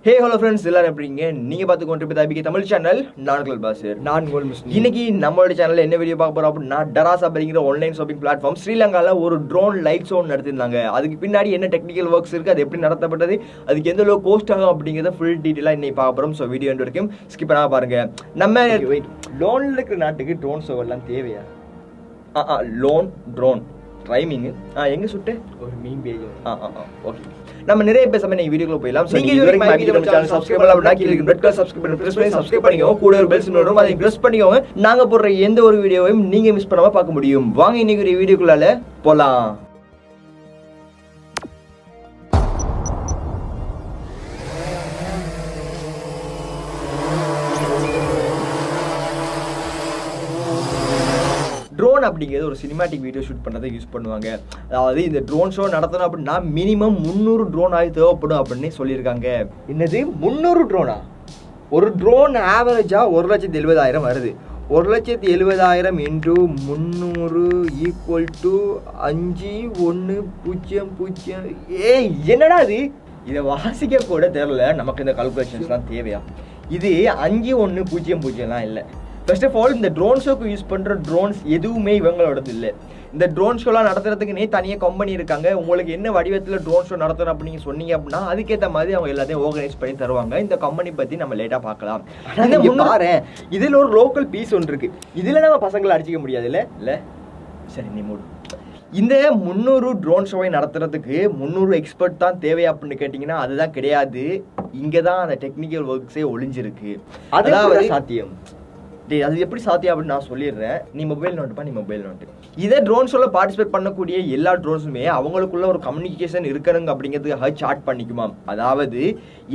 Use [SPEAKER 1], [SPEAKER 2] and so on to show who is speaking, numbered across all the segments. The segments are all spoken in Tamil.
[SPEAKER 1] Hey hello friends, எல்லாரும் எப்படிங்க? நீங்க பார்த்து கொண்டிருப்பது ஐபிகே தமிழ் சேனல். நான் பாஸ்டர். நான் கோல் முஸ்லிம். இன்னைக்கு நம்மளோட சேனல்ல என்ன வீடியோ பார்க்க போறோம் அப்படின்னா Daraz அப்படிங்கிற ஆன்லைன் ஷாப்பிங் பிளாட்ஃபார்ம் ஸ்ரீலங்கால ஒரு ட்ரோன் லைட் ஷோ நடத்திருந்தாங்க. அதுக்கு பின்னாடி என்ன டெக்னிக்கல் ஒர்க்ஸ் இருக்கு, அது எப்படி நடத்தப்பட்டது, அதுக்கு எந்த அளவு கோஸ்ட் ஆகும் அப்படிங்கறத ஃபுல் டீடைலா இன்னைக்கு பார்க்க போறோம். சோ வீடியோ எண்ட் வரைக்கும் ஸ்கிப் பண்ணாம பாருங்க. நம்ம லோன்ல இருக்கிற நாட்டுக்கு ட்ரோன் ஷோ எல்லாம் தேவையா? ட்ரோன் ரைமிங் எங்க சுட்டு ஒரு மீம் பேஜ். ஓகே, நம்ம நிறைய பேசாம நீங்க வீடியோக்குள்ள போயிடலாம். நீங்க இதுவரைக்கும் ஐபிகே தமிழ் சேனல் சப்ஸ்கிரைப் பண்ணல அப்படினா கீழ red colour subscribe button press பண்ணி சப்ஸ்கிரைப் பண்ணிக்கோங்க. கூட ஒரு பெல் சிம்பல் வரும், அதை பிரஸ் பண்ணிக்கோங்க. நாங்க போடுற எந்த ஒரு வீடியோவையும் நீங்க மிஸ் பண்ணாம பார்க்க முடியும். வாங்க இன்னைக்கு ஒரு வீடியோக்குள்ள போலாம். ட்ரோன் அப்படிங்கிறது ஒரு சினிமாட்டிக் வீடியோ ஷூட் பண்ணுறதை யூஸ் பண்ணுவாங்க. அதாவது இந்த ட்ரோன் ஷோ நடத்தணும் அப்படின்னா மினிமம் 300 ட்ரோன் ஆகி தேவைப்படும் அப்படின்னு சொல்லியிருக்காங்க. என்னது 300 ட்ரோனா? ஒரு ட்ரோன் ஆவரேஜாக 1,70,000 வருது. 1,70,000 இன்ட்டு 300 ஈக்குவல் டு 5,1,0,0. என்னடா இது? இதை வாசிக்க கூட தெரியல. நமக்கு இந்த கால்குலேஷன்ஸ்லாம் தேவையா? இது 5,1,0,0 இல்லை. ஃபர்ஸ்ட் ஆஃப் ஆல் இந்த ட்ரோன் ஷோக்கு யூஸ் பண்ணுற ட்ரோன்ஸ் எதுவுமே இவங்களோடது இல்லை. இந்த ட்ரோன் ஷோலாம் நடத்துறதுக்குன்னே தனியாக கம்பெனி இருக்காங்க. உங்களுக்கு என்ன வடிவத்தில் ட்ரோன் ஷோ நடத்தணும் அப்படின்னு சொன்னீங்க அப்படின்னா அதுக்கேற்ற மாதிரி அவங்க எல்லாத்தையும் ஆர்கனைஸ் பண்ணி தருவாங்க. இந்த கம்பெனி பற்றி நம்ம லேட்டாக பார்க்கலாம். பாரு, இதில் ஒரு லோக்கல் பீஸ் ஒன்று இருக்குது. இதில் நம்ம பசங்களை அடிச்சிக்க முடியாது. இல்லை சரி, நீ மூடு. இந்த 300 ட்ரோன் ஷோவை நடத்துறதுக்கு 300 எக்ஸ்பர்ட் தான் தேவை அப்படின்னு கேட்டிங்கன்னா அதுதான் கிடையாது. இங்கே தான் அந்த டெக்னிக்கல் ஒர்க்ஸே ஒளிஞ்சிருக்கு. அதாவது சாத்தியம். அது எப்படி சாத்தியம் அப்படின்னு நான் சொல்லிடுறேன். நீ மொபைல் நோட்டு. இதே ட்ரோன் ஷோவில் பார்ட்டிசிபேட் பண்ணக்கூடிய எல்லா ட்ரோன்ஸுமே அவங்களுக்குள்ள ஒரு கம்யூனிகேஷன் இருக்கணுங்க அப்படிங்கிறதுக்காக சார்ட் பண்ணிக்குமா. அதாவது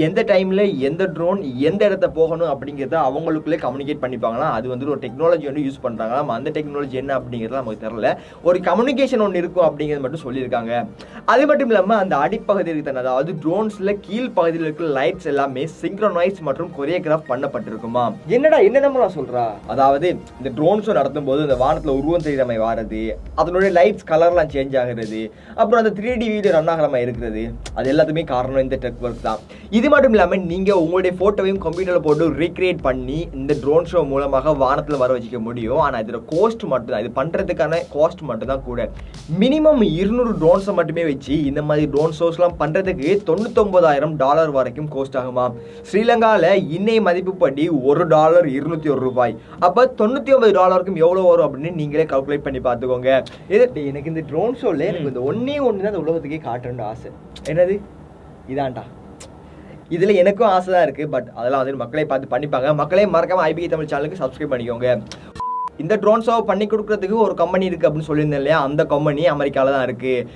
[SPEAKER 1] எந்த டைமில் எந்த ட்ரோன் எந்த இடத்த போகணும் அப்படிங்கிறத அவங்களுக்குள்ளே கம்யூனிகேட் பண்ணிப்பாங்களாம். அது வந்து ஒரு டெக்னாலஜி வந்து யூஸ் பண்ணுறாங்களாம். அந்த டெக்னாலஜி என்ன அப்படிங்கிறது நமக்கு தெரியல. ஒரு கம்யூனிகேஷன் ஒன்று இருக்கும் அப்படிங்கிறது மட்டும் சொல்லியிருக்காங்க. அது மட்டும் இல்லாமல் அந்த அடிப்பகுதி இருக்கு, அதாவது ட்ரோன்ஸில் கீழ் பகுதியில் இருக்கிற லைட்ஸ் எல்லாமே சிங்க்ரோனைஸ் மற்றும் கொரியோகிராஃப் பண்ணப்பட்டிருக்குமா. என்னென்னமோ நான் சொல்கிறேன். அதாவது இந்த ட்ரோன் ஷோ நடத்தும் போது இந்த வானத்துல உருவம் தெரியாம வாரது, அதனுடைய லைட்ஸ் கலர்லாம் சேஞ்ச் ஆகுறது, அப்புறம் அந்த 3D வீடியோ ரன் ஆகாம இருக்கிறது, அது எல்லாத்துமே காரணம் இந்த டெக் ஒர்க் தான். இது மட்டும் இல்லாம நீங்க உங்களுடைய போட்டோவையும் கம்ப்யூட்டர்ல போட்டு ரீக்ரியேட் பண்ணி இந்த ட்ரோன் ஷோ மூலமாக வானத்துல வர வச்சுக்க முடியும். ஆனா இதோட கோஸ்ட் மட்டும் தான், இது பண்றதுக்கான காஸ்ட் மட்டும் தான் கூட. மினிமம் 200 ட்ரோன்ஸை மட்டுமே வச்சு இந்த மாதிரி ட்ரோன் ஷோஸ்லாம் பண்றதுக்கு $99,000 வரைக்கும் கோஸ்ட் ஆகுமா. ஸ்ரீலங்கால இன்னைய மதிப்புப்படி $1 $201. அப்ப $99 எவ்வளவு வரும் அப்படின்னு நீங்களே கால்குலேட் பண்ணி பார்த்துக்கோங்க. எனக்கு இந்த ட்ரோன் ஷோல எனக்கு இந்த ஒன்னே தான் இந்த உலகத்துக்கே காட்டுறேன் ஆசை. என்னது? இதான்டா. இதுல எனக்கும் ஆசை தான் இருக்கு. பட் அதெல்லாம் வந்து மக்களே பார்த்து பண்ணிப்பாங்க. மக்களே மறக்காம ஐபிகே தமிழ் சேனலுக்கு சப்ஸ்கிரைப் பண்ணிக்கோங்க. இந்த ட்ரோன் ஷோ பண்ணி கொடுக்கறதுக்கு ஒரு கம்பெனி இருக்குது அப்படின்னு சொல்லியிருந்தேன் இல்லையா, அந்த கம்பெனி அமெரிக்காவில் தான் இருக்குது.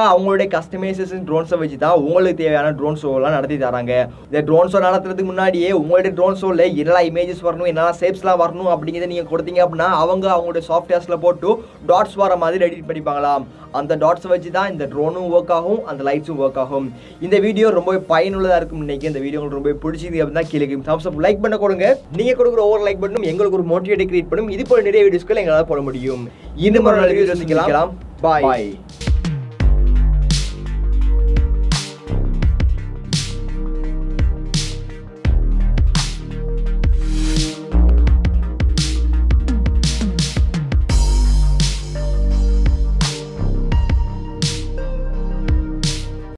[SPEAKER 1] அவங்களுடைய கஸ்டமைசேஷன் ட்ரோன்ஸை வச்சு தான் உங்களுக்கு தேவையான ட்ரோன் ஷோலாம் நடத்தி தராங்க. இந்த ட்ரோன் ஷோ நடத்துறதுக்கு முன்னாடியே உங்களுடைய ட்ரோன் ஷோவில் எல்லா இமேஜஸ் வரணும், என்னென்ன ஷேப்ஸ்லாம் வரணும் அப்படிங்கிறத நீங்கள் கொடுத்தீங்க அப்படின்னா அவங்களுடைய சாஃப்ட்வேர்ஸில் போட்டு டாட்ஸ் வர மாதிரி எடிட் பண்ணிப்பாங்களாம். அந்த டாட்ஸை வச்சு தான் இந்த ட்ரோனும் ஒர்க் ஆகும், அந்த லைட்ஸும் ஒர்க் ஆகும். இந்த வீடியோ ரொம்ப பயனுள்ளதாக இருக்கும் நினைக்கிறேன். இந்த வீடியோ உங்களுக்கு ரொம்ப பிடிச்சிது அப்படின்னா கீழே தம்ஸ் அப் லைக் பண்ண கொடுங்க. நீங்கள் கொடுக்குற ஒவ்வொரு லைக் பண்ணும் எங்களுக்கு ஒரு மோட்டிவேட் கிரியேட் பண்ணும். இது போல நிறைய வீடியோஸ்களை எங்களால் போட முடியும். இன்னும் ஒரு நல்ல வீடியோ சந்திக்கலாம். பாய்.